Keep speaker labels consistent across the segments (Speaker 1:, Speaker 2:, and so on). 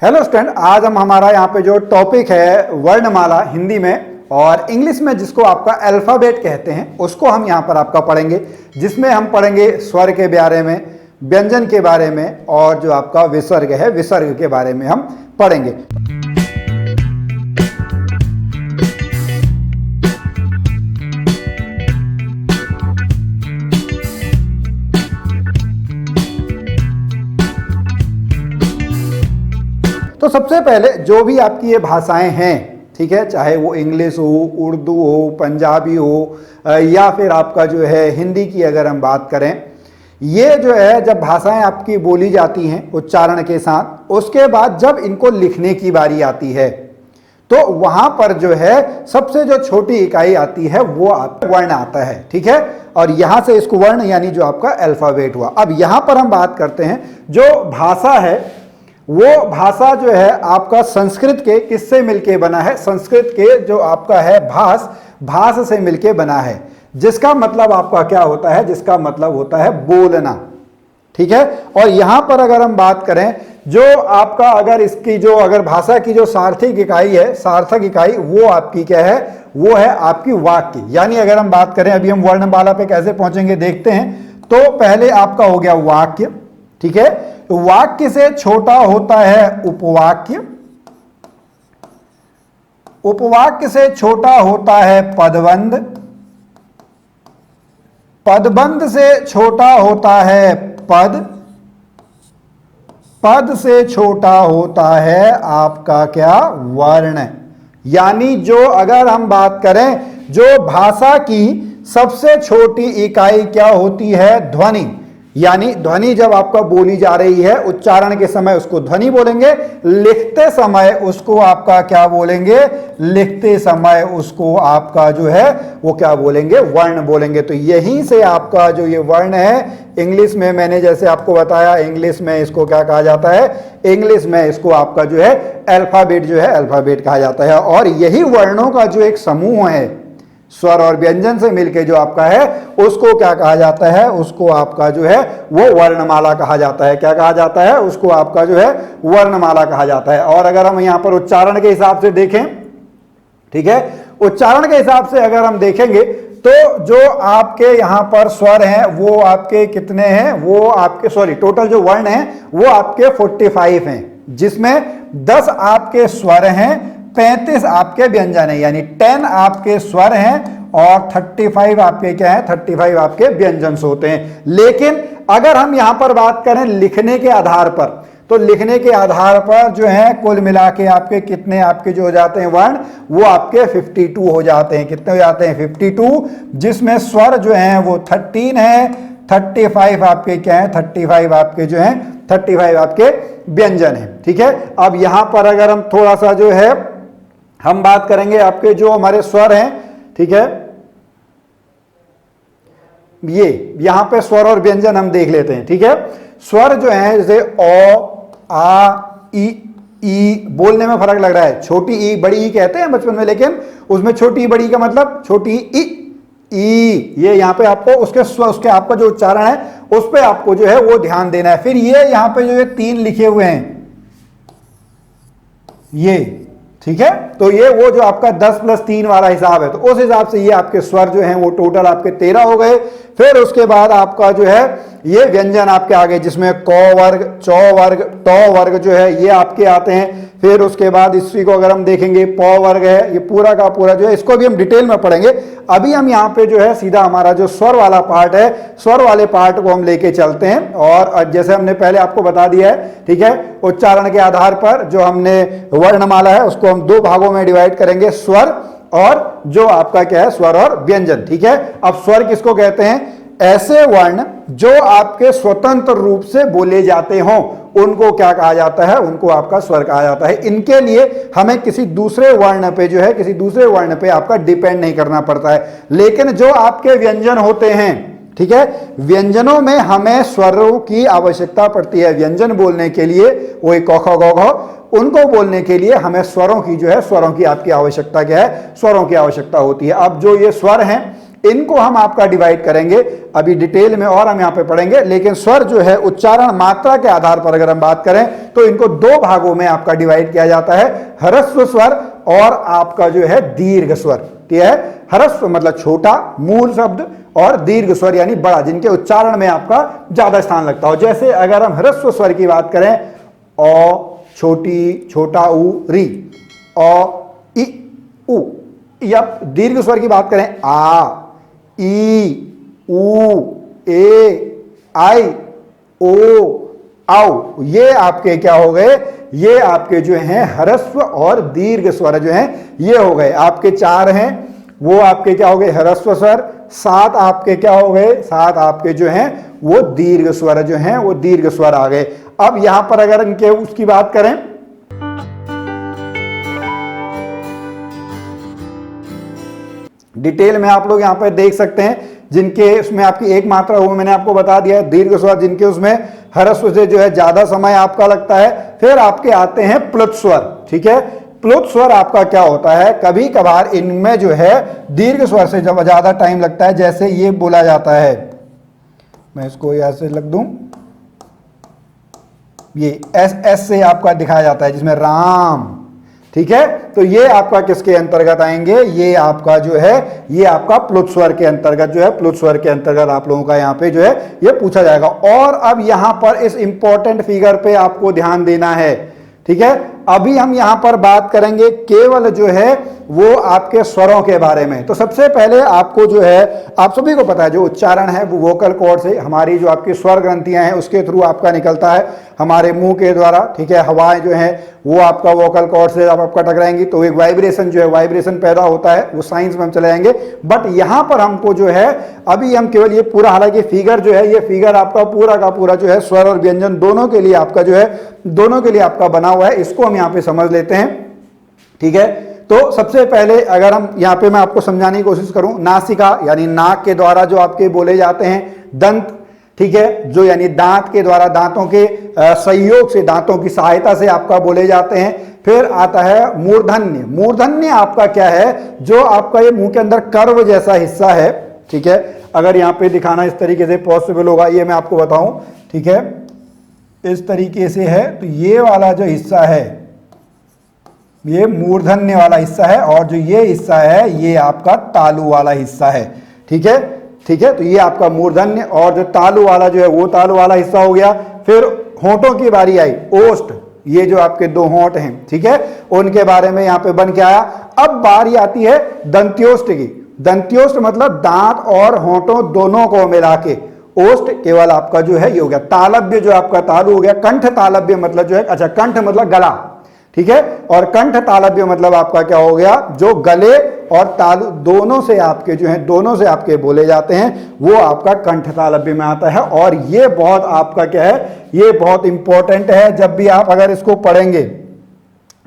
Speaker 1: Hello student, आज हम हमारा यहाँ पे जो टॉपिक है वर्णमाला हिंदी में और इंग्लिश में जिसको आपका अल्फाबेट कहते हैं उसको हम यहाँ पर आपका पढ़ेंगे, जिसमें हम पढ़ेंगे स्वर के बारे में, व्यंजन के बारे में और जो आपका विसर्ग है विसर्ग के बारे में हम पढ़ेंगे। तो सबसे पहले जो भी आपकी ये भाषाएं हैं, ठीक है, चाहे वो इंग्लिश हो, उर्दू हो, पंजाबी हो या फिर आपका जो है हिंदी की अगर हम बात करें, ये जो है जब भाषाएं आपकी बोली जाती हैं उच्चारण के साथ, उसके बाद जब इनको लिखने की बारी आती है तो वहां पर जो है सबसे जो छोटी इकाई आती है वो आपका वर्ण आता है, ठीक है, और यहां से इसको वर्ण यानी जो आपका अल्फाबेट हुआ। अब यहां पर हम बात करते हैं जो भाषा है, वो भाषा जो है आपका संस्कृत के किससे मिलके बना है, संस्कृत के जो आपका है भाष से मिलके बना है, जिसका मतलब आपका क्या होता है, जिसका मतलब होता है बोलना, ठीक है। और यहां पर अगर हम बात करें जो आपका अगर इसकी जो अगर भाषा की जो सार्थक इकाई है, सार्थक इकाई वो आपकी क्या है, वो है आपकी वाक्य। यानी अगर हम बात करें, अभी हम वर्णमाला पे कैसे पहुंचेंगे देखते हैं। तो पहले आपका हो गया वाक्य, ठीक है, तो वाक्य से छोटा होता है उपवाक्य, उपवाक्य से छोटा होता है पदबंध, पदबंध से छोटा होता है पद, पद से छोटा होता है आपका क्या, वर्ण। यानी जो अगर हम बात करें जो भाषा की सबसे छोटी इकाई क्या होती है, ध्वनि। यानी ध्वनि जब आपका बोली जा रही है उच्चारण के समय उसको ध्वनि बोलेंगे, लिखते समय उसको आपका क्या बोलेंगे, लिखते समय उसको आपका जो है वो क्या बोलेंगे, वर्ण बोलेंगे। तो यहीं से आपका जो ये वर्ण है, इंग्लिश में मैंने जैसे आपको बताया, इंग्लिश में इसको क्या कहा जाता है, इंग्लिश में इसको आपका जो है अल्फाबेट जो है अल्फाबेट कहा जाता है। और यही वर्णों का जो एक समूह है स्वर और व्यंजन से मिलके जो आपका है उसको क्या कहा जाता है, उसको आपका जो है वो वर्णमाला कहा जाता है। क्या कहा जाता है, उसको आपका जो है वर्णमाला कहा जाता है। और अगर हम यहां पर उच्चारण के हिसाब से देखें, ठीक है, उच्चारण के हिसाब से अगर हम देखेंगे तो जो आपके यहां पर स्वर हैं वो आपके कितने हैं, वो आपके टोटल जो वर्ण हैं वो आपके 45 हैं, जिसमें 10 आपके स्वर हैं, 35 आपके व्यंजन है, यानी 10 आपके स्वर हैं और 35 आपके क्या है, 35 आपके व्यंजन होते हैं। लेकिन अगर हम यहां पर बात करें लिखने के आधार पर, तो लिखने के आधार पर जो है कुल मिला के आपके कितने आपके जो हो जाते हैं वर्ण, वो आपके 52 हो जाते हैं। कितने हो जाते हैं, 52, जिसमें स्वर जो हैं वो 13 है, 35 आपके क्या है, 35 आपके जो हैं 35 आपके व्यंजन है, ठीक है। अब यहां पर अगर हम थोड़ा सा जो है हम बात करेंगे आपके जो हमारे स्वर हैं, ठीक है, ये यहां पे स्वर और व्यंजन हम देख लेते हैं, ठीक है। स्वर जो है जैसे ओ, आ, ई बोलने में फर्क लग रहा है, छोटी ई बड़ी ई कहते हैं बचपन में, लेकिन उसमें छोटी ई बड़ी का मतलब छोटी ई, ये यहां पे आपको उसके आपका जो उच्चारण है उस पे आपको जो है वो ध्यान देना है। फिर ये यहां पे जो है 3 लिखे हुए हैं ये, ठीक है, तो ये वो जो आपका 10 + 3 वाला हिसाब है, तो उस हिसाब से ये आपके स्वर जो हैं वो टोटल आपके 13 हो गए। फिर उसके बाद आपका जो है ये व्यंजन आपके आगे, जिसमें क वर्ग, चौ वर्ग, टौ वर्ग जो है ये आपके आते हैं। फिर उसके बाद इसी को अगर हम देखेंगे प वर्ग है, ये पूरा का पूरा जो है, इसको भी हम डिटेल में पढ़ेंगे। अभी हम यहाँ पे जो है सीधा हमारा जो स्वर वाला पार्ट है, स्वर वाले पार्ट को हम लेके चलते हैं। और जैसे हमने पहले आपको बता दिया है, ठीक है, उच्चारण के आधार पर जो हमने वर्णमाला है उसको हम 2 भागों में डिवाइड करेंगे, स्वर और जो आपका क्या है स्वर और व्यंजन, ठीक है। अब स्वर किसको कहते हैं, ऐसे वर्ण जो आपके स्वतंत्र रूप से बोले जाते हों उनको क्या कहा जाता है, उनको आपका स्वर कहा जाता है। इनके लिए हमें किसी दूसरे वर्ण पे जो है, किसी दूसरे वर्ण पे आपका डिपेंड नहीं करना पड़ता है। लेकिन जो आपके व्यंजन होते हैं, ठीक है, व्यंजनों में हमें स्वरों की आवश्यकता पड़ती है। व्यंजन बोलने के लिए वही क ख ग घ, उनको बोलने के लिए हमें स्वरों की जो है, स्वरों की आपकी आवश्यकता क्या है, स्वरों की आवश्यकता होती है। अब जो ये स्वर हैं इनको हम आपका डिवाइड करेंगे अभी डिटेल में और हम यहाँ पे पढ़ेंगे। लेकिन स्वर जो है उच्चारण मात्रा के आधार पर अगर हम बात करें तो इनको दो भागों में आपका डिवाइड किया जाता है, ह्रस्व स्वर और आपका जो है दीर्घ स्वर। ठीक है, ह्रस्व मतलब छोटा मूल शब्द और दीर्घ स्वर यानी बड़ा, जिनके उच्चारण में आपका ज्यादा स्थान लगता हो। जैसे अगर हम ह्रस्व स्वर की बात करें, अ छोटी छोटा ऊ री, अ इ उ। या दीर्घ स्वर की बात करें, आ ई उ ए आई ओ औ। ये आपके क्या हो गए, ये आपके जो हैं ह्रस्व और दीर्घ स्वर जो हैं ये हो गए। आपके 4 हैं वो आपके क्या हो गए, ह्रस्व स्वर। 7 आपके क्या हो गए, 7 आपके जो हैं वो दीर्घ स्वर जो हैं वो दीर्घ स्वर आ गए। अब यहां पर अगर इनके उसकी बात करें, डिटेल में आप लोग यहां पर देख सकते हैं, जिनके उसमें आपकी एक मात्रा वो मैंने आपको बता दिया है, दीर्घ स्वर जिनके उसमें ह्रस्व से जो है ज्यादा समय आपका लगता है। फिर आपके आते हैं प्लुत स्वर। ठीक है, प्लुत स्वर आपका क्या होता है, कभी कभार इनमें जो है दीर्घ स्वर से जब ज्यादा टाइम लगता है, जैसे ये बोला जाता है, मैं इसको यहां से लिख दूं, ये एस से आपका दिखाया जाता है जिसमें राम। ठीक है, तो ये आपका किसके अंतर्गत आएंगे, ये आपका जो है ये आपका प्लुत स्वर के अंतर्गत जो है, प्लुत स्वर के अंतर्गत आप लोगों का यहाँ पे जो है ये पूछा जाएगा। और अब यहां पर इस इंपॉर्टेंट फिगर पे आपको ध्यान देना है। ठीक है, अभी हम यहां पर बात करेंगे केवल जो है वो आपके स्वरों के बारे में। तो सबसे पहले आपको जो है, आप सभी को पता है जो उच्चारण है वो वोकल कॉर्ड से, हमारी जो आपकी स्वर ग्रंथियां हैं उसके थ्रू आपका निकलता है, हमारे मुंह के द्वारा। ठीक है, हवाएं जो है वो आपका वोकल कॉर्ड से जब आपका टकराएंगी तो एक वाइब्रेशन जो है वाइब्रेशन पैदा होता है, वो साइंस में हम चले जाएंगे। बट यहां पर हमको जो है अभी हम केवल ये पूरा, हालांकि फिगर जो है ये फिगर आपका पूरा का पूरा जो है स्वर और व्यंजन दोनों के लिए आपका जो है दोनों के लिए आपका बना हुआ है, इसको हम यहाँ पे समझ लेते हैं। ठीक है, तो सबसे पहले अगर हम यहाँ पे मैं आपको समझाने की कोशिश करूं, नासिका यानी नाक के द्वारा जो आपके बोले जाते हैं, दंत, ठीक है, जो यानी दांत के द्वारा, दांतों के सहयोग से, दांतों की सहायता से आपका बोले जाते हैं। फिर आता है मूर्धन्य। मूर्धन्य आपका क्या है, जो आपका ये मुंह के अंदर कर्व जैसा हिस्सा है। ठीक है, अगर यहाँ पे दिखाना इस तरीके से पॉसिबल होगा, ये मैं आपको बताऊं। ठीक है, इस तरीके से है, तो ये वाला जो हिस्सा है ये मूर्धन्य वाला हिस्सा है, और जो ये हिस्सा है ये आपका तालु वाला हिस्सा है। ठीक है, ठीक है, तो ये आपका मूर्धन्य, और जो तालु वाला जो है वो तालु वाला हिस्सा हो गया। फिर होंठों की बारी आई, ओष्ठ, ये जो आपके 2 होंठ हैं, ठीक है, उनके बारे में यहाँ पे बन के आया। अब बारी आती है दंत्योष्ठ की। दंत्योष्ठ मतलब दांत और होंठों दोनों को मिला के, ओष्ठ केवल आपका जो है ये हो गया। तालव्य जो आपका तालु हो गया। कंठ तालव्य मतलब जो है, अच्छा कंठ मतलब गला, ठीक है, और कंठ तालव्य मतलब आपका क्या हो गया, जो गले और तालु दोनों से आपके जो है, दोनों से आपके बोले जाते हैं, वो आपका कंठ तालव्य में आता है। और ये बहुत आपका क्या है, ये बहुत इंपॉर्टेंट है जब भी आप अगर इसको पढ़ेंगे।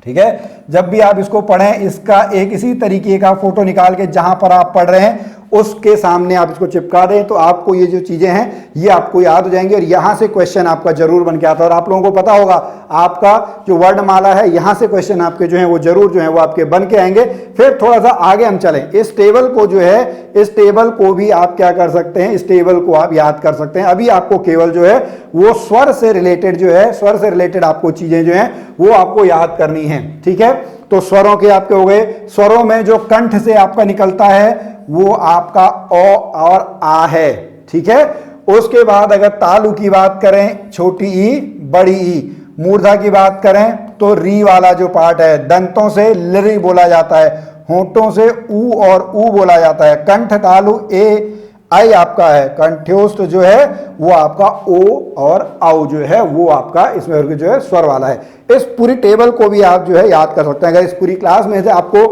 Speaker 1: ठीक है, जब भी आप इसको पढ़ें, इसका एक इसी तरीके का फोटो निकाल के जहां पर आप पढ़ रहे हैं उसके सामने आप इसको चिपका दें, तो आपको ये जो चीजें हैं ये आपको याद हो जाएंगी, और यहां से क्वेश्चन आपका जरूर बन के आता है। और आप लोगों को पता होगा आपका जो वर्णमाला है, यहां से क्वेश्चन आपके जो है वो जरूर जो है वो आपके बन के आएंगे। फिर थोड़ा सा आगे हम चलें, इस टेबल को जो है, इस टेबल को भी आप क्या कर सकते हैं, इस टेबल को आप याद कर सकते हैं। अभी आपको केवल जो है वो स्वर से रिलेटेड जो है, स्वर से रिलेटेड आपको चीजें जो है वो आपको याद करनी है। ठीक है, तो स्वरों के आपके हो गए। स्वरों में जो कंठ से आपका निकलता है वो आपका ओ और आ है। ठीक है, उसके बाद अगर तालु की बात करें, छोटी ई बड़ी ई। मूर्धा की बात करें तो री वाला जो पार्ट है, दंतों से लरी बोला जाता है, होंठों से ऊ और ऊ बोला जाता है। कंठ तालु ए आई आपका है, कंठ्योष्ठ जो है वो आपका ओ और औ जो है वो आपका इसमें जो है स्वर वाला है। इस पूरी टेबल को भी आप जो है याद कर सकते हैं। अगर इस पूरी क्लास में से आपको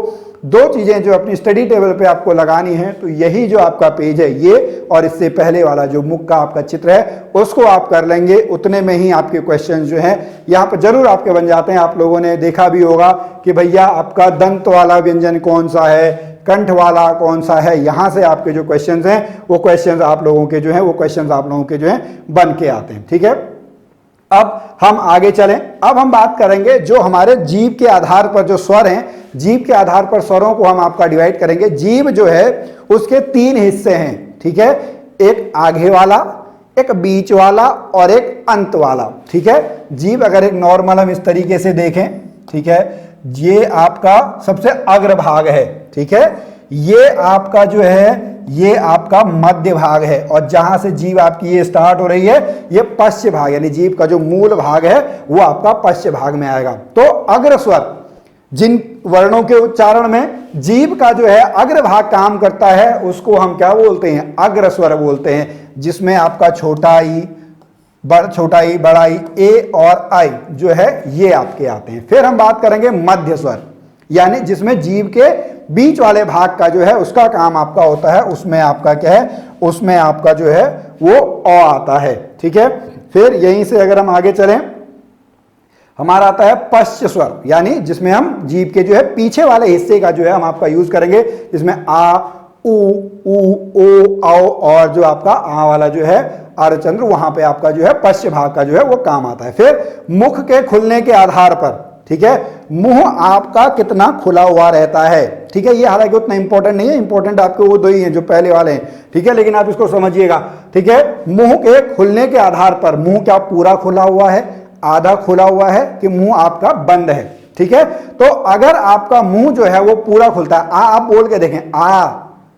Speaker 1: 2 चीजें जो अपनी स्टडी टेबल पे आपको लगानी है, तो यही जो आपका पेज है ये, और इससे पहले वाला जो मुख का आपका चित्र है उसको आप कर लेंगे, उतने में ही आपके क्वेश्चन जो है यहाँ पर जरूर आपके बन जाते हैं। आप लोगों ने देखा भी होगा कि भैया आपका दंत वाला व्यंजन कौन सा है, कंठ वाला कौन सा है, यहां से आपके जो क्वेश्चंस हैं वो क्वेश्चंस आप लोगों के जो हैं वो क्वेश्चंस आप लोगों के जो हैं बन के आते हैं। ठीक है, अब हम आगे चलें। अब हम बात करेंगे जो हमारे जीव के आधार पर जो स्वर हैं, जीव के आधार पर स्वरों को हम आपका डिवाइड करेंगे। जीव जो है उसके 3 हिस्से हैं, ठीक है, एक आगे वाला, एक बीच वाला और एक अंत वाला, ठीक है। जीव अगर एक नॉर्मल हम इस तरीके से देखें, ठीक है, ये आपका सबसे अग्रभाग है, ठीक है, ये आपका जो है ये आपका मध्य भाग है, और जहां से जीव आपकी ये स्टार्ट हो रही है ये पश्च भाग, यानी जीव का जो मूल भाग है वो आपका पश्च भाग में आएगा। तो अग्र स्वर, जिन वर्णों के उच्चारण में जीव का जो है अग्र भाग काम करता है उसको हम क्या बोलते हैं, अग्र स्वर बोलते हैं, जिसमें आपका छोटा ई, बड़ा ई, ए और आई जो है ये आपके आते हैं। फिर हम बात करेंगे मध्य स्वर, यानी जिसमें जीव के बीच वाले भाग का जो है उसका काम आपका होता है, उसमें आपका क्या है, उसमें आपका जो है वो अ आता है, ठीक है। फिर यहीं से अगर हम आगे चलें, हमारा आता है पश्च स्वर, यानी जिसमें हम जीव के जो है पीछे वाले हिस्से का जो है हम आपका यूज करेंगे, जिसमें आ, उ, ओ, औ और जो आपका आ वाला जो है अर्धचंद्र, वहां पे आपका जो है पश्च भाग का जो है वो काम आता है। फिर मुख के खुलने के आधार पर, ठीक है, मुंह आपका कितना खुला हुआ रहता है, ठीक है, ये हालांकि उतना इंपॉर्टेंट नहीं है, इंपॉर्टेंट आपके वो 2 ही हैं जो पहले वाले हैं, ठीक है, लेकिन आप इसको समझिएगा, ठीक है। मुंह के खुलने के आधार पर मुंह क्या पूरा खुला हुआ है, आधा खुला हुआ है कि मुंह आपका बंद है, ठीक है। तो अगर आपका मुंह जो है वो पूरा खुलता है, आप बोल के देखें, आ,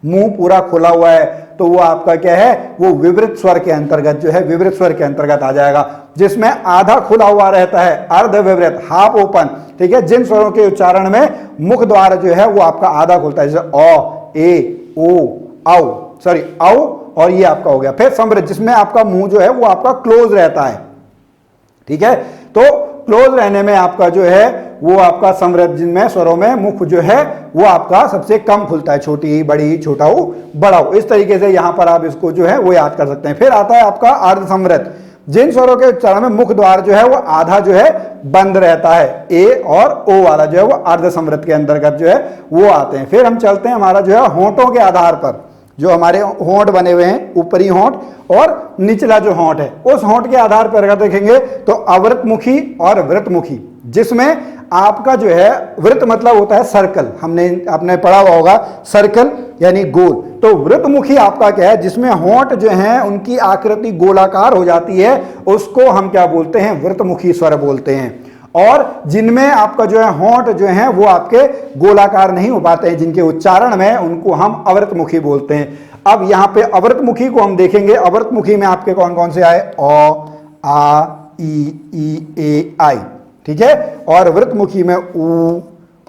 Speaker 1: मुंह पूरा खुला हुआ है, तो वो आपका क्या है, वो विवृत स्वर के अंतर्गत जो है विवृत स्वर के अंतर्गत आ जाएगा। जिसमें आधा खुला हुआ रहता है, अर्ध विवृत, हाफ ओपन, ठीक है, जिन स्वरों के उच्चारण में मुख द्वार जो है वो आपका आधा खुलता है, जैसे अ, ए, ओ, औ और ये आपका हो गया। फिर समृद्ध, जिसमें आपका मुंह जो है वो आपका क्लोज रहता है, ठीक है। तो क्लोज रहने में आपका जो है वो आपका समृद्ध, जिनमें स्वरों में मुख जो है वो आपका सबसे कम खुलता है, छोटी, बड़ी, छोटा हो, बड़ा हो, इस तरीके से यहां पर आप इसको जो है वो याद कर सकते हैं। फिर आता है आपका अर्ध समृद्ध, जिन स्वरों के उच्चारण में मुख द्वार जो है वो आधा जो है बंद रहता है, ए और ओ वाला जो है वो अर्ध समृद्ध के अंतर्गत जो है वो आते हैं। फिर हम चलते हैं हमारा जो है होंठों के आधार पर, जो हमारे होंठ बने हुए हैं, ऊपरी होंठ और निचला जो होंठ है, उस होंठ के आधार पर अगर देखेंगे तो अवृतमुखी और वृतमुखी, जिसमें आपका जो है वृत मतलब होता है सर्कल, आपने पढ़ा हुआ होगा सर्कल यानी गोल, तो वृतमुखी आपका क्या है, जिसमें होंठ जो हैं उनकी आकृति गोलाकार हो जाती है, उसको हम क्या बोलते हैं, वृतमुखी स्वर बोलते हैं। और जिनमें आपका जो है होंठ जो है वो आपके गोलाकार नहीं हो पाते हैं, जिनके उच्चारण में, उनको हम अवृतमुखी बोलते हैं। अब यहाँ पे अवृतमुखी को हम देखेंगे, अवृतमुखी में आपके कौन कौन से आए, अ, आ, ई, ए, आई, ठीक है, और वृतमुखी में उ,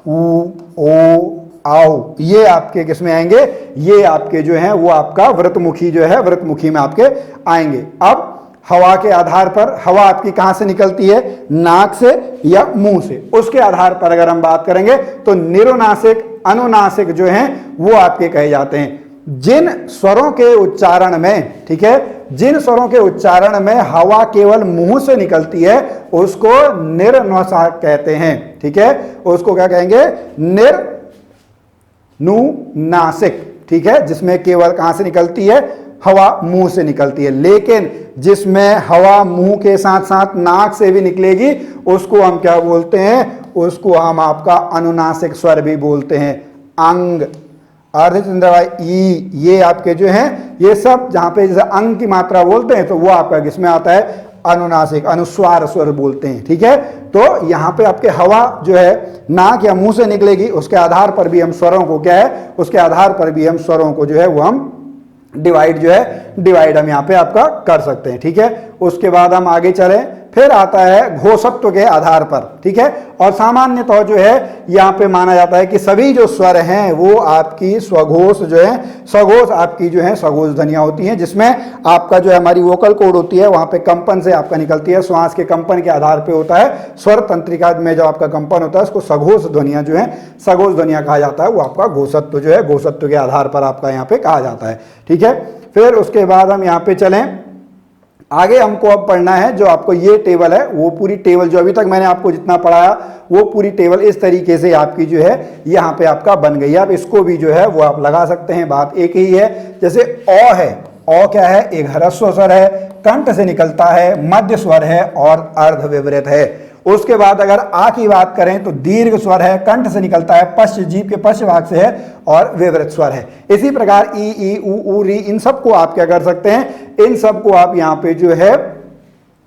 Speaker 1: ओ, आओ, ये आपके किसमें आएंगे, ये आपके जो है वो आपका वृतमुखी जो है वृतमुखी में आपके आएंगे। अब हवा के आधार पर, हवा आपकी कहां से निकलती है, नाक से या मुंह से, उसके आधार पर अगर हम बात करेंगे तो निरोनासिक, अनुनासिक जो हैं वो आपके कहे जाते हैं। जिन स्वरों के उच्चारण में, ठीक है, जिन स्वरों के उच्चारण में हवा केवल मुंह से निकलती है उसको निर्नुनासिक कहते हैं, ठीक है, उसको क्या कहेंगे, निर्नुनासिक, ठीक है, जिसमें केवल कहां से निकलती है, हवा मुंह से निकलती है। लेकिन जिसमें हवा मुंह के साथ साथ नाक से भी निकलेगी उसको हम क्या बोलते हैं, उसको हम आपका अनुनासिक स्वर भी बोलते हैं। अंग, अर्धचंद्र, ई, ये आपके जो हैं ये सब जहां पे जैसे अंग की मात्रा बोलते हैं तो वो आपका किसमें आता है, अनुनासिक, अनुस्वार स्वर बोलते हैं, ठीक है। तो यहाँ पे आपके हवा जो है नाक या मुंह से निकलेगी, उसके आधार पर भी हम स्वरों को क्या है, उसके आधार पर भी हम स्वरों को जो है वो हम डिवाइड हम यहाँ पे आपका कर सकते हैं, ठीक है। उसके बाद हम आगे चलें, फिर आता है घोषत्व के आधार पर, ठीक है, और सामान्यतः जो है यहाँ पे माना जाता है कि सभी जो स्वर हैं वो आपकी स्वघोष जो है, स्वघोष आपकी जो है स्वघोष ध्वनियां होती हैं, जिसमें आपका जो है हमारी वोकल कॉर्ड होती है वहां पे कंपन से आपका निकलती है, श्वास के कंपन के आधार पे होता है, स्वर तंत्रिका में जो आपका कंपन होता है उसको सघोष ध्वनियां जो है सघोष ध्वनियां कहा जाता है, वो आपका घोषत्व जो है घोषत्व के आधार पर आपका यहाँ पे कहा जाता है, ठीक है। फिर उसके बाद हम यहाँ पे चलें आगे, हमको अब पढ़ना है जो आपको ये टेबल है, वो पूरी टेबल जो अभी तक मैंने आपको जितना पढ़ाया वो पूरी टेबल इस तरीके से आपकी जो है यहाँ पे आपका बन गई है। अब इसको भी जो है वो आप लगा सकते हैं, बात एक ही है। जैसे अ है, ओ क्या है, एक ह्रस्व स्वर है, कंठ से निकलता है, मध्य स्वर है और अर्ध विवृत है। उसके बाद अगर आ की बात करें तो दीर्घ स्वर है, कंठ से निकलता है, पश्च जीभ के पश्च भाग से है और विवृत स्वर है। इसी प्रकार ई उ री इन सबको आप क्या कर सकते हैं, इन सबको आप यहाँ पे जो है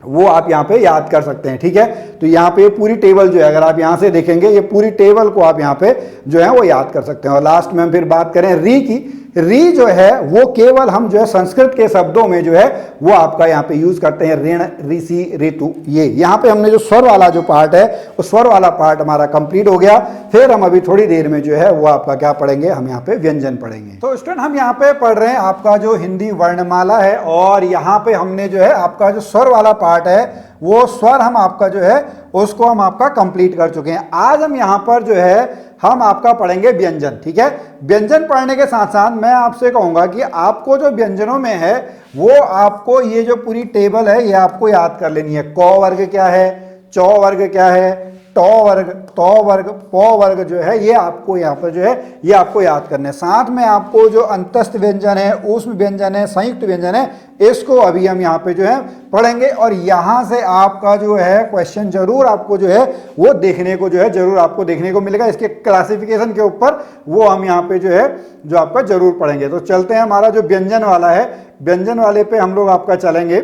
Speaker 1: वो आप यहाँ पे याद कर सकते हैं। ठीक है, तो यहाँ पे पूरी टेबल जो है अगर आप यहाँ से देखेंगे ये पूरी टेबल को आप यहाँ पे जो है वो याद कर सकते हैं। और लास्ट में हम फिर बात करें री की, री जो है वो केवल हम जो है संस्कृत के शब्दों में जो है वो आपका यहाँ पे यूज करते हैं, ऋण, ऋषि, ऋतु। ये यहाँ पे हमने जो स्वर वाला जो पार्ट है वो स्वर वाला पार्ट हमारा कंप्लीट हो गया। फिर हम अभी थोड़ी देर में जो है वो आपका क्या पढ़ेंगे, हम यहाँ पे व्यंजन पढ़ेंगे। तो स्टूडेंट हम यहाँ पे पढ़ रहे हैं आपका जो हिंदी वर्णमाला है और यहाँ पे हमने जो है आपका जो स्वर वाला पार्ट है वो स्वर हम आपका जो है उसको हम आपका कंप्लीट कर चुके हैं। आज हम यहाँ पर जो है हम आपका पढ़ेंगे व्यंजन। ठीक है, व्यंजन पढ़ने के साथ साथ मैं आपसे कहूंगा कि आपको जो व्यंजनों में है वो आपको ये जो पूरी टेबल है ये आपको याद कर लेनी है। क वर्ग क्या है, चौ वर्ग क्या है, टौ वर्ग, तौ वर्ग, पौ वर्ग जो है ये आपको यहाँ पर जो है ये आपको याद करना है। साथ में आपको जो अंतस्थ व्यंजन है, ऊष्म व्यंजन है, संयुक्त व्यंजन है, इसको अभी हम यहाँ पे जो है पढ़ेंगे। और यहाँ से आपका जो है क्वेश्चन जरूर आपको जो है वो देखने को जो है जरूर आपको देखने को मिलेगा। इसके क्लासिफिकेशन के ऊपर वो हम यहाँ पे जो है जो आपका जरूर पढ़ेंगे। तो चलते हैं, हमारा जो व्यंजन वाला है व्यंजन वाले पे हम लोग आपका चलेंगे।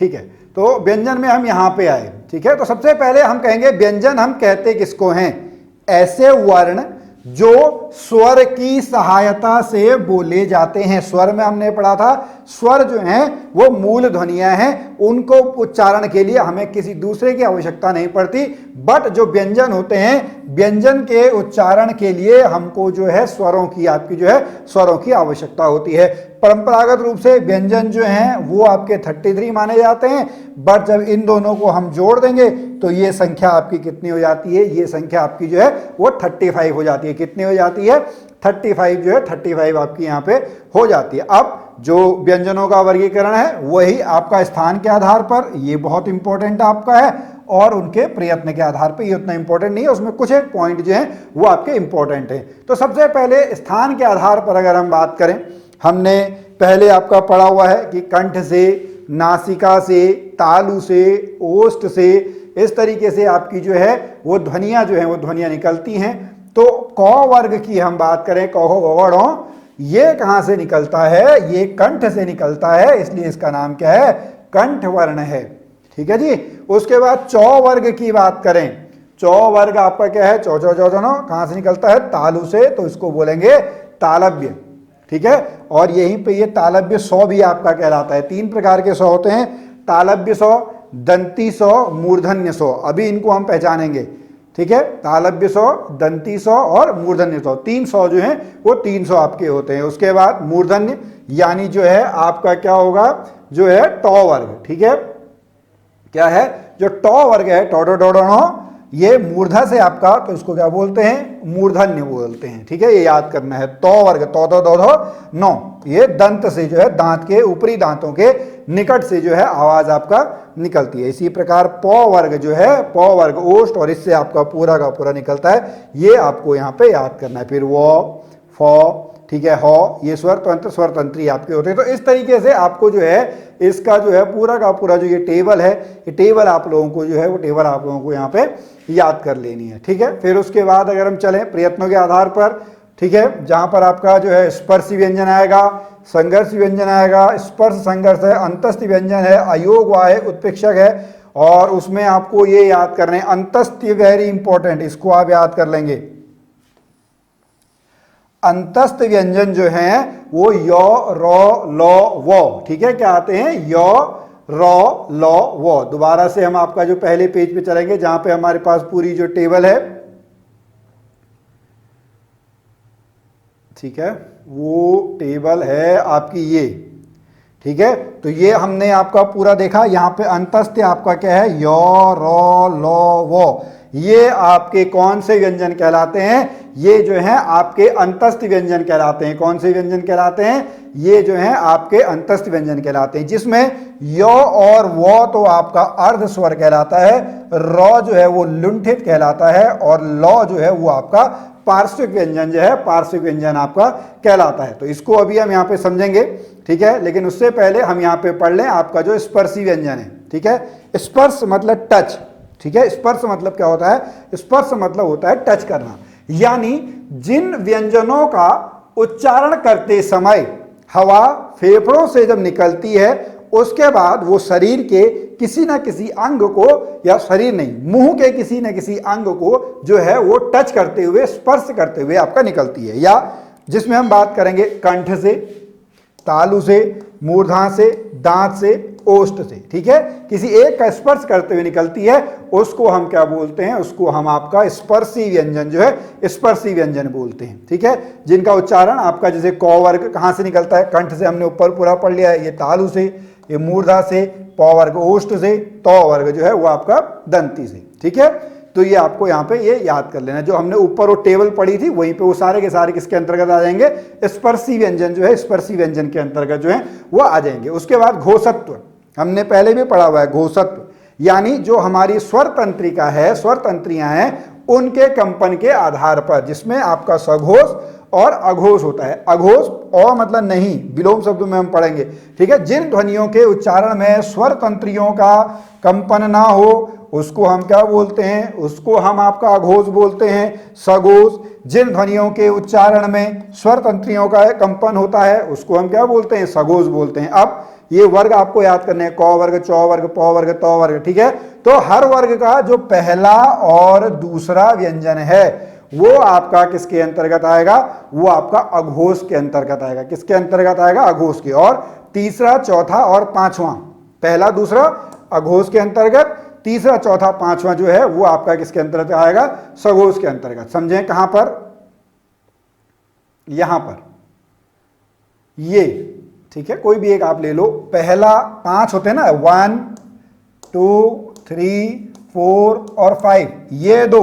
Speaker 1: ठीक है, तो व्यंजन में हम यहां पे आए। ठीक है, तो सबसे पहले हम कहेंगे व्यंजन हम कहते किसको हैं, ऐसे वर्ण जो स्वर की सहायता से बोले जाते हैं। स्वर में हमने पढ़ा था स्वर जो हैं वो मूल ध्वनियां हैं, उनको उच्चारण के लिए हमें किसी दूसरे की आवश्यकता नहीं पड़ती। बट जो व्यंजन होते हैं व्यंजन के उच्चारण के लिए हमको जो है स्वरों की आपकी जो है स्वरों की आवश्यकता होती है। परंपरागत रूप से व्यंजन जो हैं वो आपके 33 माने जाते हैं, बट जब इन दोनों को हम जोड़ देंगे तो ये संख्या आपकी कितनी हो जाती है, ये संख्या आपकी जो है वो 35 हो जाती है। कितनी हो जाती है, 35 जो है 35 आपकी यहाँ पे हो जाती है। अब जो व्यंजनों का वर्गीकरण है वही आपका स्थान के आधार पर, ये बहुत इंपॉर्टेंट आपका है, और उनके प्रयत्न के आधार पर, ये उतना इंपॉर्टेंट नहीं है, उसमें कुछ एक पॉइंट जो हैं वो आपके इंपॉर्टेंट हैं। तो सबसे पहले स्थान के आधार पर अगर हम बात करें, हमने पहले आपका पढ़ा हुआ है कि कंठ से, नासिका से, तालु से, ओष्ठ से, इस तरीके से आपकी जो है वो ध्वनियां जो है वो ध्वनियां निकलती हैं। तो क वर्ग की हम बात करें, कहो गवड़ो, ये कहां से निकलता है, ये कंठ से निकलता है, इसलिए इसका नाम क्या है, कंठ वर्ण है। ठीक है जी। उसके बाद चौ वर्ग की बात करें, चौ वर्ग आपका क्या है, चौ चौ चौ चौ कहां से निकलता है, तालु से, तो इसको बोलेंगे तालव्य। ठीक है, और यहीं पे ये तालव्य सौ भी आपका कहलाता है। 3 प्रकार के सौ होते हैं, तालव्य सौ, दंती सौ, मूर्धन्य सौ। अभी इनको हम पहचानेंगे। ठीक है, तालव्य सौ, दंती सौ और मूर्धन्य सौ, 3 सौ जो हैं वो 300 आपके होते हैं। उसके बाद मूर्धन्य यानी जो है आपका क्या होगा, जो है टौ वर्ग। ठीक है, क्या है, जो टौ वर्ग है, टो टो टो टो, ये मूर्धा से आपका, तो इसको क्या बोलते हैं, मूर्धन्य बोलते हैं। ठीक है, ये याद करना है। तौ वर्ग, तो दो दो दो नौ, ये दंत से जो है दांत के ऊपरी दांतों के निकट से जो है आवाज आपका निकलती है। इसी प्रकार पौ वर्ग जो है, पौ वर्ग ओष्ठ, और इससे आपका पूरा का पूरा निकलता है, ये आपको यहाँ पे याद करना है। फिर वो, फौ, ठीक है, हो, ये स्वर तंत्र, स्वर तंत्री आपके होते हैं। तो इस तरीके से आपको जो है इसका जो है पूरा का पूरा जो ये टेबल है, ये टेबल आप लोगों को जो है वो टेबल आप लोगों को यहाँ पे याद कर लेनी है। ठीक है, फिर उसके बाद अगर हम चलें प्रयत्नों के आधार पर, ठीक है, जहां पर आपका जो है स्पर्श व्यंजन आएगा, संघर्ष व्यंजन आएगा, स्पर्श संघर्ष है, अंतस्थ व्यंजन है, अयोग वा है, उत्प्रेक्षक है, और उसमें आपको ये याद करने, अंतस्थ वेरी इंपॉर्टेंट, इसको आप याद कर लेंगे। अंतस्थ व्यंजन जो हैं वो यो, रो, लो, वो। ठीक है, क्या आते हैं, यो, रो, लो, वो। दोबारा से हम आपका जो पहले पेज पे चलेंगे जहां पे हमारे पास पूरी जो टेबल है, ठीक है, वो टेबल है आपकी ये। ठीक है, तो ये हमने आपका पूरा देखा। यहाँ पे अंतस्थ आपका क्या है, यो, रो, लो, वो। ये आपके कौन से व्यंजन कहलाते हैं, ये जो हैं आपके अंतस्थ व्यंजन कहलाते हैं। कौन से व्यंजन कहलाते हैं, ये जो हैं आपके अंतस्थ व्यंजन कहलाते हैं, जिसमें यो और वो तो आपका अर्ध स्वर कहलाता है, रो जो है वो लुंठित कहलाता है, और लो जो है वो आपका पार्श्विक व्यंजन जो है पार्श्विक व्यंजन आपका कहलाता है। तो इसको अभी हम यहाँ पे समझेंगे, ठीक है। लेकिन उससे पहले हम यहाँ पे पढ़ लें आपका जो स्पर्शी व्यंजन है, ठीक है। स्पर्श मतलब टच, ठीक है। स्पर्श मतलब क्या होता है? स्पर्श मतलब होता है टच करना, यानी जिन व्यंजनों का उच्चारण करते समय हवा फेफड़ों से जब निकलती है उसके बाद वो शरीर के किसी ना किसी अंग को, या शरीर नहीं, मुंह के किसी ना किसी अंग को जो है वो टच करते हुए, स्पर्श करते हुए आपका निकलती है। या जिसमें हम बात करेंगे कंठ से, तालु से, मूर्धा से, दांत से, ओष्ठ से, ठीक है। किसी एक का स्पर्श करते हुए निकलती है, उसको हम क्या बोलते हैं? उसको हम आपका स्पर्शी व्यंजन जो है स्पर्शी व्यंजन बोलते हैं, ठीक है। जिनका उच्चारण आपका जैसे क वर्ग कहाँ से निकलता है? कंठ से, हमने ऊपर पूरा पढ़ लिया है। ये तालु से, ये मूर्धा से, प वर्ग ओष्ठ से, त वर्ग जो है वो आपका दंती से, ठीक है। तो ये आपको यहाँ पे ये याद कर लेना, जो हमने ऊपर वो टेबल पढ़ी थी वहीं पे वो सारे के सारे किसके अंतर्गत आ जाएंगे? स्पर्शी व्यंजन जो है स्पर्शी व्यंजन के अंतर्गत जो है वो आ जाएंगे। उसके बाद घोषत्व हमने पहले भी पढ़ा हुआ है। घोषत्व यानी जो हमारी स्वर तंत्रिका है, स्वर तंत्रियां हैं, उनके कंपन के आधार पर, जिसमें आपका सघोष और अघोष होता है। अघोष अ मतलब नहीं, विलोम शब्दों में हम पढ़ेंगे, ठीक है। जिन ध्वनियों के उच्चारण में स्वर तंत्रियों का कंपन ना हो उसको हम क्या बोलते हैं? उसको हम आपका अघोष बोलते हैं। सघोष जिन ध्वनियों के उच्चारण में स्वर तंत्रियों का कंपन होता है उसको हम क्या बोलते हैं? सघोष बोलते हैं। अब ये वर्ग आपको याद करने हैं, क वर्ग, च वर्ग, प वर्ग, त वर्ग, ठीक है। तो हर वर्ग का जो पहला और दूसरा व्यंजन है वो आपका किसके अंतर्गत आएगा? वो आपका अघोष के अंतर्गत आएगा। किसके अंतर्गत आएगा? अघोष के। और तीसरा, चौथा और पांचवा, पहला दूसरा अघोष के अंतर्गत, तीसरा चौथा पांचवा जो है वो आपका किसके अंतर्गत आएगा? सघोष के अंतर्गत। समझें कहां पर? यहां पर ये, ठीक है। कोई भी एक आप ले लो, पहला 5 होते हैं ना, 1 2 3 4 और 5, ये दो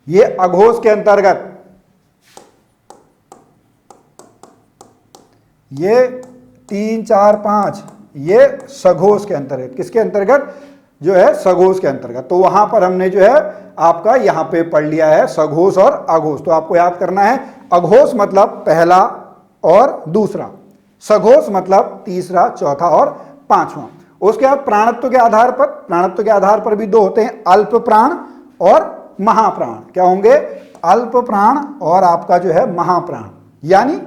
Speaker 1: ये अघोष के अंतर्गत, ये 3 4 5 ये सघोष के अंतर्गत। किसके अंतर्गत? जो है सघोष के अंतर्गत। तो वहां पर हमने जो है आपका यहां पे पढ़ लिया है सघोष और अघोष। तो आपको याद करना है, अघोष मतलब पहला और दूसरा, सघोष मतलब तीसरा, चौथा और पांचवा। उसके बाद प्राणत्व के आधार पर, प्राणत्व के आधार पर भी दो होते हैं, अल्प प्राण और महाप्राण। क्या होंगे? अल्प प्राण और आपका जो है महाप्राण। यानी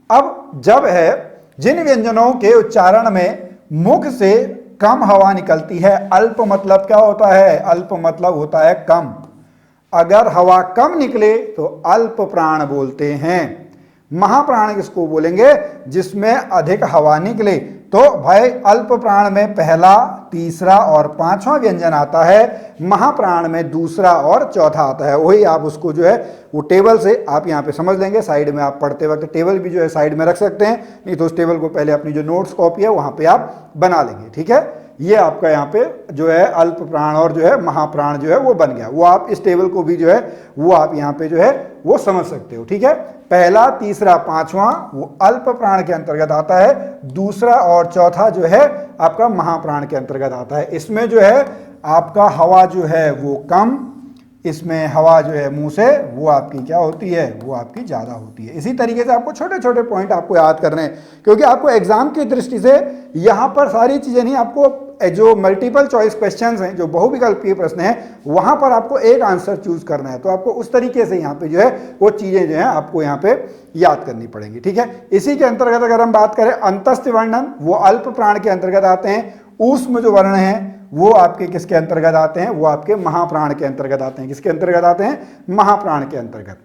Speaker 1: अब जब है जिन व्यंजनों के उच्चारण में मुख से कम हवा निकलती है, अल्प मतलब क्या होता है? अल्प मतलब होता है कम। अगर हवा कम निकले तो अल्प प्राण बोलते हैं। महाप्राण किसको बोलेंगे? जिसमें अधिक हवा निकले। तो भाई अल्प प्राण में पहला, तीसरा और पांचवा व्यंजन आता है, महाप्राण में दूसरा और चौथा आता है। वही आप उसको जो है वो टेबल से आप यहाँ पे समझ लेंगे। साइड में आप पढ़ते वक्त टेबल भी जो है साइड में रख सकते हैं, नहीं तो उस टेबल को पहले अपनी जो नोट्स कॉपी है वहां पे आप बना लेंगे, ठीक है। ये आपका यहाँ पे जो है अल्प प्राण और जो है महाप्राण जो है वो बन गया। वो आप इस टेबल को भी जो है वो आप यहाँ पे जो है वो समझ सकते हो, ठीक है। पहला, तीसरा, पांचवा वो अल्प प्राण के अंतर्गत आता है, दूसरा और चौथा जो है आपका महाप्राण के अंतर्गत आता है। इसमें जो है आपका हवा जो है वो कम, इसमें हवा जो है मुंह से वो आपकी क्या होती है? वो आपकी ज़्यादा होती है। इसी तरीके से आपको छोटे छोटे पॉइंट आपको याद करने हैं, क्योंकि आपको एग्जाम की दृष्टि से यहाँ पर सारी चीज़ें नहीं, आपको जो मल्टीपल चॉइस क्वेश्चंस हैं, जो बहुविकल्पीय प्रश्न हैं, वहाँ पर आपको एक आंसर चूज करना है। तो आपको उस तरीके से यहाँ पे जो है वो चीज़ें जो है आपको यहाँ पे याद करनी पड़ेंगी, ठीक है। इसी के अंतर्गत अगर हम बात करें अंतस्थ वर्णन, वो अल्प प्राण के अंतर्गत आते हैं। ऊष्म जो वर्ण हैं वो आपके किसके अंतर्गत आते हैं? वो आपके महाप्राण के अंतर्गत आते हैं। किसके अंतर्गत आते हैं? महाप्राण के अंतर्गत,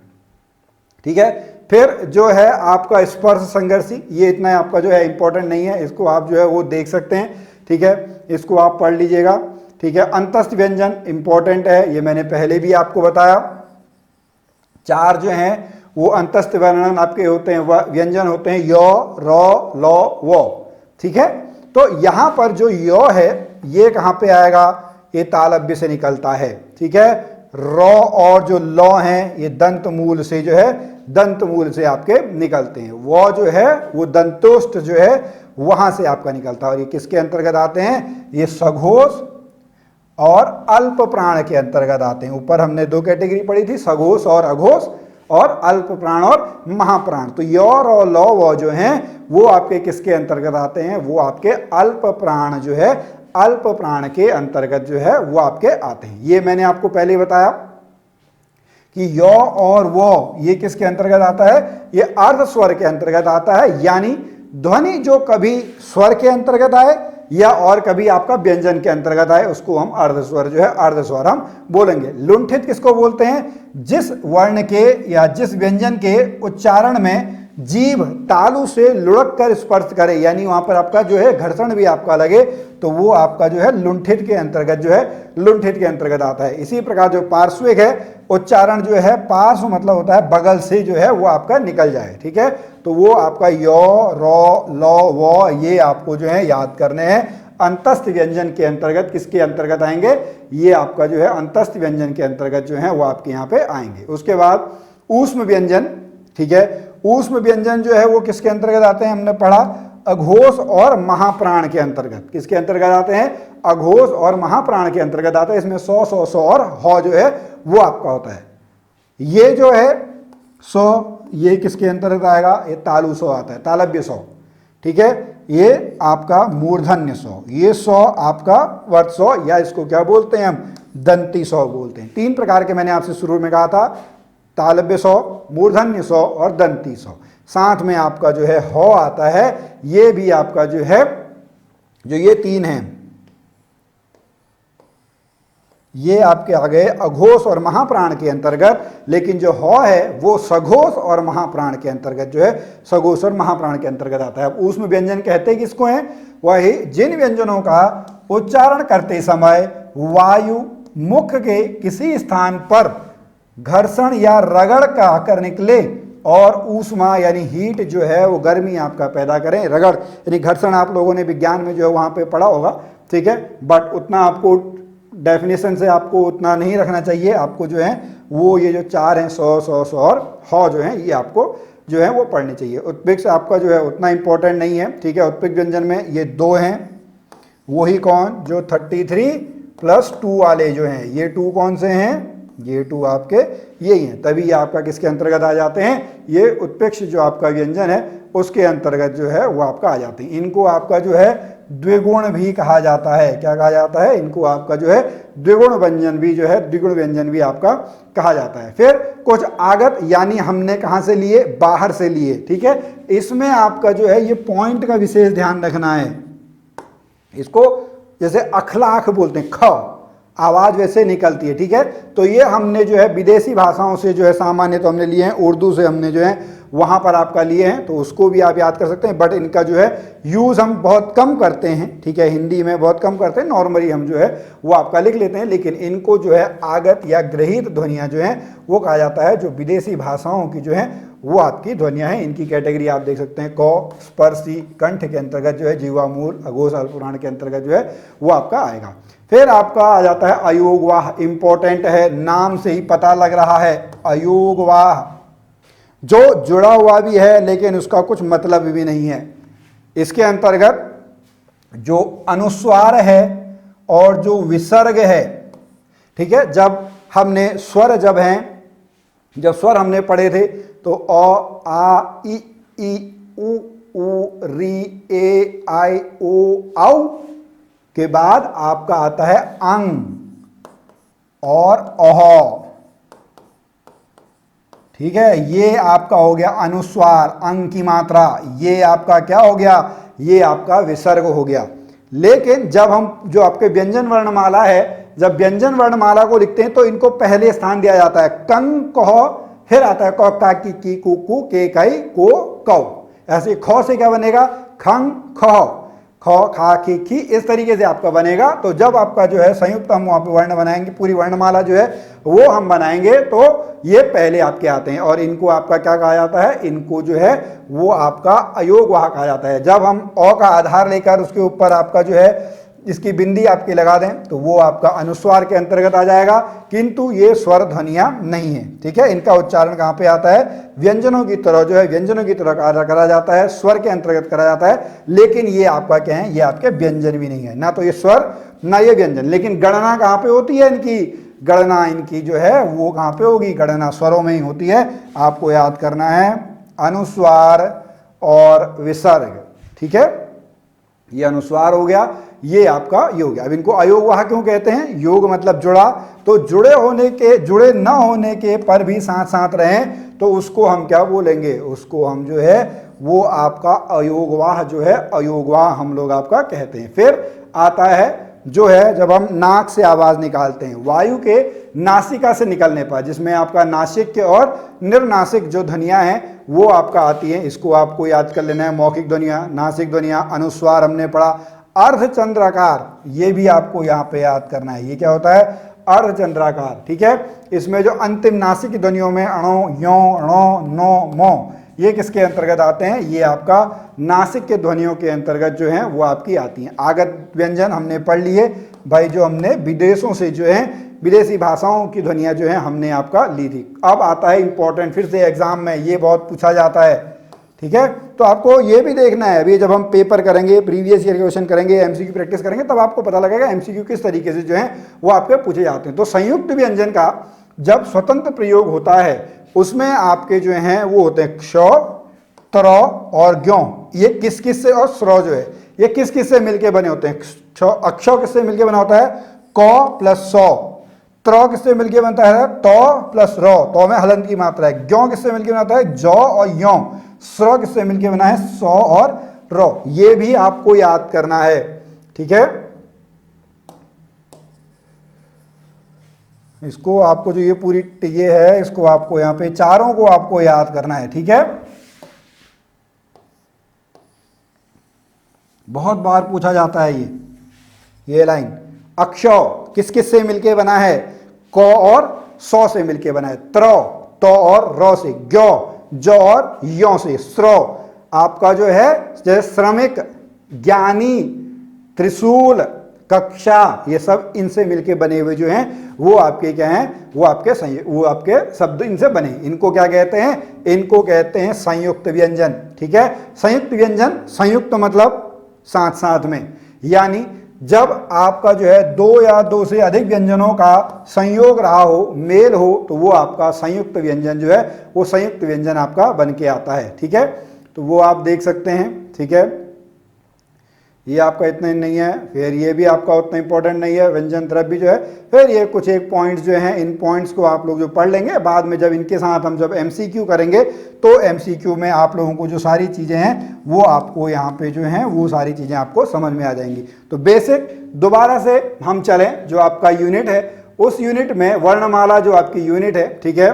Speaker 1: ठीक है। फिर जो है आपका स्पर्श संघर्षी, ये इतना आपका जो है इंपॉर्टेंट नहीं है, इसको आप जो है वो देख सकते हैं, ठीक है। इसको आप पढ़ लीजिएगा, ठीक है। अंतस्थ व्यंजन इंपॉर्टेंट है, ये मैंने पहले भी आपको बताया। 4 जो हैं वो अंतस्थ वर्णन आपके होते हैं, व्यंजन होते हैं, य, र, ल, व, ठीक है। तो यहां पर जो य है ये कहां पे आएगा? ये तालव्य से निकलता है, ठीक है। र और जो ल हैं ये दंत मूल से जो है, दंत मूल से आपके निकलते हैं। वो जो है वो दंतोष्ठ जो है वहां से आपका निकलता है। और ये किसके अंतर्गत आते हैं? ये सघोष और अल्प प्राण के अंतर्गत आते हैं। ऊपर हमने 2 कैटेगरी पढ़ी थी, सघोष और अघोष। और अल्प प्राण और महाप्राण। तो य और ल व जो हैं वो आपके किसके अंतर्गत आते हैं, वो आपके अल्प प्राण जो है, अल्प प्राण के अंतर्गत जो है वो आपके आते हैं। ये मैंने आपको पहले ही बताया कि य और वो ये किसके अंतर्गत आता है, ये अर्ध स्वर के अंतर्गत आता है। यानी ध्वनि जो कभी स्वर के अंतर्गत आए या और कभी आपका व्यंजन के अंतर्गत आए उसको हम अर्ध स्वर जो है, अर्ध स्वर हम बोलेंगे। लुंठित किसको बोलते हैं, जिस वर्ण के या जिस व्यंजन के उच्चारण में जीभ तालु से लुढ़क कर स्पर्श करे, यानी वहां पर आपका जो है घर्षण भी आपका लगे, तो वो आपका जो है लुंठित के अंतर्गत जो है, लुंठित के अंतर्गत आता है। इसी प्रकार जो पार्श्विक है, उच्चारण जो है पार्श्व मतलब होता है बगल से जो है वो आपका निकल जाए, ठीक है, तो वो आपका यो रो लो वो ये आपको जो है याद करने हैं। अंतस्थ व्यंजन के अंतर्गत किसके अंतर्गत आएंगे, ये आपका जो है अंतस्थ व्यंजन के अंतर्गत जो है वो आपके यहाँ पे आएंगे। उसके बाद ऊष्म व्यंजन, ठीक है, ऊष्म व्यंजन जो है वो किसके अंतर्गत आते हैं, हमने पढ़ा अघोष और महाप्राण के अंतर्गत। किसके अंतर्गत आते हैं, अघोष और महाप्राण के अंतर्गत आते हैं। इसमें सौ सौ सौ और ह जो है वो आपका होता है। ये जो है सौ, ये किसके अंतर्गत आएगा, ये तालु सौ आता है, तालव्य सौ, ठीक है, ये आपका मूर्धन्य सौ, ये सौ आपका वर्त सौ, या इसको क्या बोलते हैं हम, दंती सौ बोलते हैं। तीन प्रकार के मैंने आपसे शुरू में कहा था, तालव्य सौ, मूर्धन्य सौ और दंती सौ। साथ में आपका जो है हो आता है, ये भी आपका जो है, जो ये तीन हैं ये आपके आ गए अघोष और महाप्राण के अंतर्गत। लेकिन जो हो है वो सघोष और महाप्राण के अंतर्गत जो है, सघोष और महाप्राण के अंतर्गत आता है। अब ऊष्म व्यंजन कहते हैं किसको हैं, वही जिन व्यंजनों का उच्चारण करते समय वायु मुख के किसी स्थान पर घर्षण या रगड़ का कर निकले और ऊष्मा यानी हीट जो है वो गर्मी आपका पैदा करें। रगड़ यानी घर्षण आप लोगों ने विज्ञान में जो है वहाँ पे पढ़ा होगा, ठीक है, बट उतना आपको डेफिनेशन से आपको उतना नहीं रखना चाहिए। आपको जो है वो ये जो चार हैं, सौ सौ सौ और ह जो है ये आपको जो है वो पढ़ने चाहिए। उत्प्रेक्ष आपका जो है उतना इंपॉर्टेंट नहीं है, ठीक है। उत्प्रेक्ष व्यंजन में ये दो हैं, वही कौन, जो 33+2 वाले जो हैं, ये 2 कौन से हैं, ये 2 आपके यही हैं, तभी ये आपका किसके अंतर्गत आ जाते हैं, ये उत्प्रेक्ष जो आपका व्यंजन है उसके अंतर्गत जो है वो आपका आ जाते हैं। इनको आपका जो है द्विगुण भी कहा जाता है। क्या कहा जाता है, इनको आपका जो है द्विगुण व्यंजन भी जो है, द्विगुण व्यंजन भी आपका कहा जाता है। फिर कुछ आगत यानी हमने कहाँ से लिए, बाहर से लिए, ठीक है। इसमें आपका जो है ये पॉइंट का विशेष ध्यान रखना है। इसको जैसे अखलाख बोलते हैं, ख आवाज वैसे निकलती है, ठीक है। तो ये हमने जो है विदेशी भाषाओं से जो है सामान्य तो हमने लिए हैं, उर्दू से हमने जो है वहाँ पर आपका लिए हैं, तो उसको भी आप याद कर सकते हैं। बट इनका जो है यूज़ हम बहुत कम करते हैं, ठीक है, हिंदी में बहुत कम करते हैं, नॉर्मली हम जो है वो आपका लिख लेते हैं। लेकिन इनको जो है आगत या गृहीत ध्वनियाँ जो हैं वो कहा जाता है, जो विदेशी भाषाओं की जो है वो आपकी ध्वनियाँ हैं। इनकी कैटेगरी आप देख सकते हैं, क, स्पर्शी, कंठ के अंतर्गत जो है, जीवा, मूल, अघोष, अल्पप्राण के अंतर्गत जो है वो आपका आएगा। फिर आपका आ जाता है अयोगवाह, इंपॉर्टेंट है, नाम से ही पता लग रहा है, अयोगवाह, जो जुड़ा हुआ भी है लेकिन उसका कुछ मतलब भी नहीं है। इसके अंतर्गत जो अनुस्वार है और जो विसर्ग है, ठीक है, जब हमने स्वर जब स्वर हमने पढ़े थे तो अ, आ, इ, उ, री, ए, आई, ओ, औ के बाद आपका आता है अंग और अह, ठीक है, ये आपका हो गया अनुस्वार, अंग की मात्रा, ये आपका क्या हो गया, ये आपका विसर्ग हो गया। लेकिन जब हम जो आपके व्यंजन वर्णमाला है, जब व्यंजन वर्णमाला को लिखते हैं तो इनको पहले स्थान दिया जाता है, कंग, कह, फिर आता है क, का, की, कु, के, कई, को, कौ। ऐसे ख से क्या बनेगा, खंग, ख, ख, खा, खी, इस तरीके से आपका बनेगा। तो जब आपका जो है संयुक्त हम वहाँ पे वर्ण बनाएंगे, पूरी वर्णमाला जो है वो हम बनाएंगे, तो ये पहले आपके आते हैं। और इनको आपका क्या कहा जाता है, इनको जो है वो आपका अयोगवाह कहा जाता है। जब हम अ का आधार लेकर उसके ऊपर आपका जो है इसकी बिंदी आपकी लगा दें तो वो आपका अनुस्वार के अंतर्गत आ जाएगा, किंतु ये स्वर ध्वनियाँ नहीं है, ठीक है। इनका उच्चारण कहाँ पे आता है, व्यंजनों की तरह जो है, व्यंजनों की तरह करा जाता है, स्वर के अंतर्गत करा जाता है। लेकिन ये आपका क्या है, ये आपके व्यंजन भी नहीं है, ना तो ये स्वर ना ये व्यंजन। लेकिन गणना कहाँ पे होती है इनकी, गणना इनकी जो है वो कहाँ पे होगी, गणना स्वरों में ही होती है। आपको याद करना है अनुस्वार और विसर्ग, ठीक है। ये अनुस्वार हो गया, ये आपका ये हो गया। अब इनको अयोगवाह क्यों कहते हैं, योग मतलब जुड़ा, तो जुड़े न होने के पर भी साथ साथ रहें तो उसको हम क्या बोलेंगे, उसको हम जो है वो आपका अयोगवाह जो है, अयोगवाह हम लोग आपका कहते हैं। फिर आता है जो है जब हम नाक से आवाज निकालते हैं, वायु के नासिका से निकलने पर, जिसमें आपका नासिक और निर्नासिक जो ध्वनियां हैं वो आपका आती है। इसको आपको याद कर लेना है, मौखिक ध्वनियां, नासिक ध्वनियां, अनुस्वार हमने पढ़ा। अर्धचंद्राकार, ये भी आपको यहाँ पे याद करना है। ये क्या होता है, अर्धचंद्राकार, ठीक है। इसमें जो अंतिम नासिक ध्वनियों में अणो, यो, णो, नो, मो, ये किसके अंतर्गत आते हैं, ये आपका नासिक के ध्वनियों के अंतर्गत जो है वो आपकी आती हैं। आगत व्यंजन हमने पढ़ लिए भाई, जो हमने विदेशों से जो है विदेशी भाषाओं की ध्वनियाँ जो है हमने आपका ली थी। अब आता है इंपॉर्टेंट, फिर से एग्जाम में ये बहुत पूछा जाता है, ठीक है। तो आपको ये भी देखना है, अभी जब हम पेपर करेंगे, प्रीवियस ईयर क्वेश्चन करेंगे, एमसीक्यू प्रैक्टिस करेंगे, तब आपको पता लगेगा एमसीक्यू किस तरीके से जो है वो आपके पूछे जाते हैं। तो संयुक्त व्यंजन का जब स्वतंत्र प्रयोग होता है उसमें आपके जो हैं वो होते हैं क्ष, त्र और ज्ञ। ये किस किस से, और स्र जो है ये किस किस से मिलके बने होते हैं। अक्ष किससे मिलके बना होता है, क प्लस सौ। त्र किससे मिलके बनता है, त प्लस र, तो में हलंत की मात्रा है। ज्ञ किससे मिलके बनाता है, ज और य। स्र किससे मिलके बना है, स और र। ये भी आपको याद करना है, ठीक है। इसको आपको जो ये पूरी ये है, इसको आपको यहाँ पे चारों को आपको याद करना है, ठीक है। बहुत बार पूछा जाता है ये लाइन। अक्ष किस किस से मिलके बना है, क और सौ से मिलके बना है। त्र त और र से, ज्ञ ज और य से। स्र आपका जो है जैसे श्रमिक, ज्ञानी, त्रिशूल, कक्षा, ये सब इनसे मिलके बने हुए जो हैं वो आपके क्या हैं, वो आपके शब्द इनसे बने। इनको क्या कहते हैं, इनको कहते हैं संयुक्त व्यंजन, ठीक है। संयुक्त व्यंजन, संयुक्त मतलब साथ साथ में, यानी जब आपका जो है दो या दो से अधिक व्यंजनों का संयोग रहा हो, मेल हो, तो वो आपका संयुक्त व्यंजन जो है वो संयुक्त व्यंजन आपका बन के आता है, ठीक है। तो वो आप देख सकते हैं, ठीक है। ये आपका इतना ही नहीं है, फिर ये भी आपका उतना इंपॉर्टेंट नहीं है, व्यंजन द्रव्य जो है। फिर ये कुछ एक पॉइंट्स जो हैं, इन पॉइंट्स को आप लोग जो पढ़ लेंगे बाद में, जब इनके साथ हम जब एमसीक्यू करेंगे तो एमसीक्यू में आप लोगों को जो सारी चीज़ें हैं वो आपको यहाँ पे जो हैं वो सारी चीज़ें आपको समझ में आ जाएंगी। तो बेसिक दोबारा से हम चलें, जो आपका यूनिट है उस यूनिट में वर्णमाला जो आपकी यूनिट है, ठीक है।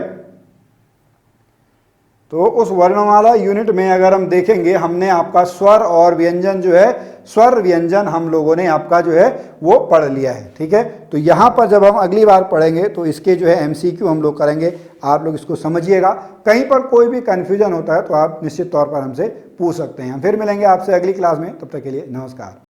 Speaker 1: तो उस वर्णमाला यूनिट में अगर हम देखेंगे, हमने आपका स्वर और व्यंजन जो है, स्वर व्यंजन हम लोगों ने आपका जो है वो पढ़ लिया है, ठीक है। तो यहाँ पर जब हम अगली बार पढ़ेंगे तो इसके जो है एमसीक्यू हम लोग करेंगे, आप लोग इसको समझिएगा। कहीं पर कोई भी कन्फ्यूजन होता है तो आप निश्चित तौर पर हमसे पूछ सकते हैं। हम फिर मिलेंगे आपसे अगली क्लास में, तब तक के लिए नमस्कार।